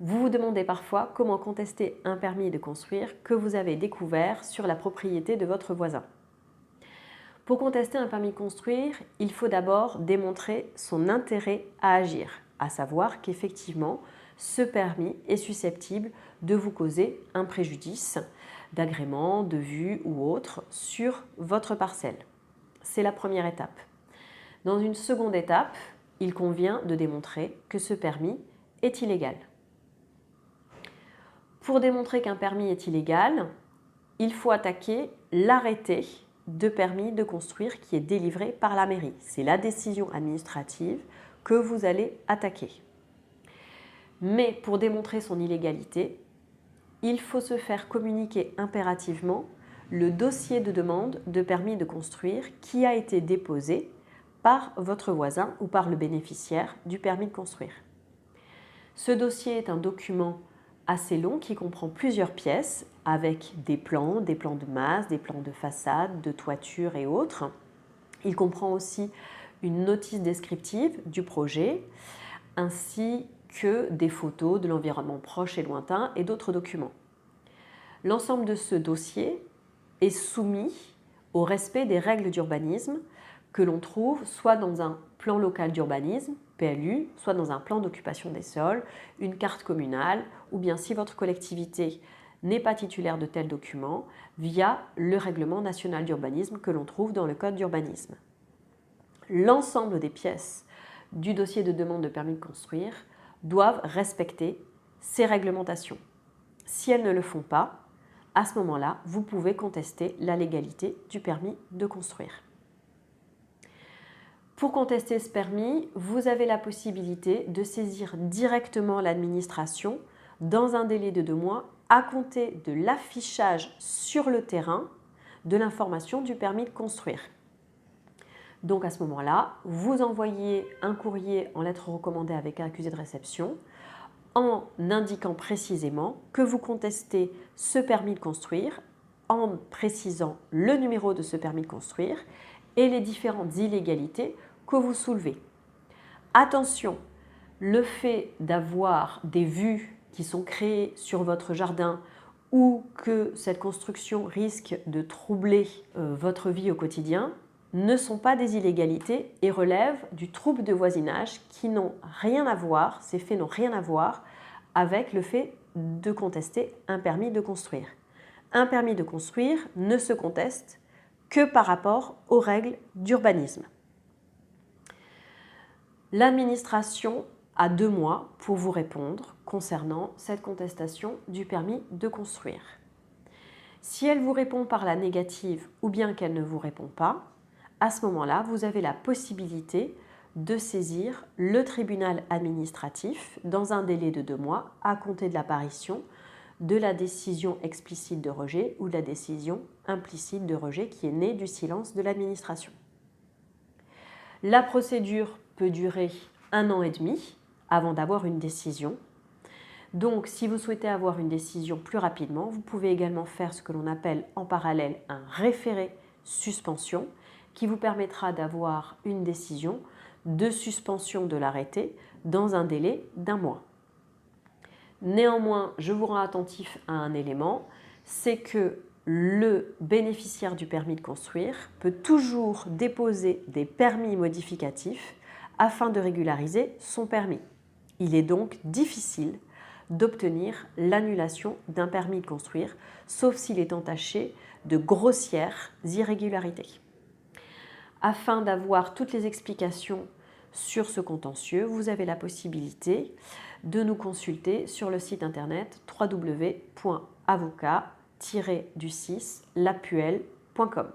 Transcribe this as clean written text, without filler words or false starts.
Vous vous demandez parfois comment contester un permis de construire que vous avez découvert sur la propriété de votre voisin. Pour contester un permis de construire, il faut d'abord démontrer son intérêt à agir, à savoir qu'effectivement, ce permis est susceptible de vous causer un préjudice d'agrément, de vue ou autre sur votre parcelle. C'est la première étape. Dans une seconde étape, il convient de démontrer que ce permis est illégal. Pour démontrer qu'un permis est illégal, il faut attaquer l'arrêté de permis de construire qui est délivré par la mairie. C'est la décision administrative que vous allez attaquer. Mais pour démontrer son illégalité, il faut se faire communiquer impérativement le dossier de demande de permis de construire qui a été déposé par votre voisin ou par le bénéficiaire du permis de construire. Ce dossier est un document assez long qui comprend plusieurs pièces avec des plans de masse, des plans de façade, de toiture et autres. Il comprend aussi une notice descriptive du projet ainsi que des photos de l'environnement proche et lointain et d'autres documents. L'ensemble de ce dossier est soumis au respect des règles d'urbanisme que l'on trouve soit dans un plan local d'urbanisme, PLU, soit dans un plan d'occupation des sols, une carte communale, ou bien si votre collectivité n'est pas titulaire de tels documents, via le règlement national d'urbanisme que l'on trouve dans le code d'urbanisme. L'ensemble des pièces du dossier de demande de permis de construire doivent respecter ces réglementations. Si elles ne le font pas, à ce moment-là, vous pouvez contester la légalité du permis de construire. Pour contester ce permis, vous avez la possibilité de saisir directement l'administration dans un délai de 2 mois à compter de l'affichage sur le terrain de l'information du permis de construire. Donc à ce moment-là, vous envoyez un courrier en lettre recommandée avec accusé de réception en indiquant précisément que vous contestez ce permis de construire, en précisant le numéro de ce permis de construire et les différentes illégalités que vous soulevez. Attention, le fait d'avoir des vues qui sont créées sur votre jardin ou que cette construction risque de troubler votre vie au quotidien ne sont pas des illégalités et relèvent du trouble de voisinage qui n'ont rien à voir, ces faits n'ont rien à voir avec le fait de contester un permis de construire. Un permis de construire ne se conteste que par rapport aux règles d'urbanisme. L'administration a 2 mois pour vous répondre concernant cette contestation du permis de construire. Si elle vous répond par la négative ou bien qu'elle ne vous répond pas, à ce moment-là, vous avez la possibilité de saisir le tribunal administratif dans un délai de 2 mois à compter de l'apparition de la décision explicite de rejet ou de la décision implicite de rejet qui est née du silence de l'administration. La procédure peut durer 1 an et demi avant d'avoir une décision. Donc, si vous souhaitez avoir une décision plus rapidement, vous pouvez également faire ce que l'on appelle en parallèle un référé suspension qui vous permettra d'avoir une décision de suspension de l'arrêté dans un délai d'1 mois. Néanmoins, je vous rends attentif à un élément, c'est que le bénéficiaire du permis de construire peut toujours déposer des permis modificatifs afin de régulariser son permis. Il est donc difficile d'obtenir l'annulation d'un permis de construire, sauf s'il est entaché de grossières irrégularités. Afin d'avoir toutes les explications sur ce contentieux, vous avez la possibilité de nous consulter sur le site internet www.avocat-lapuelle.com.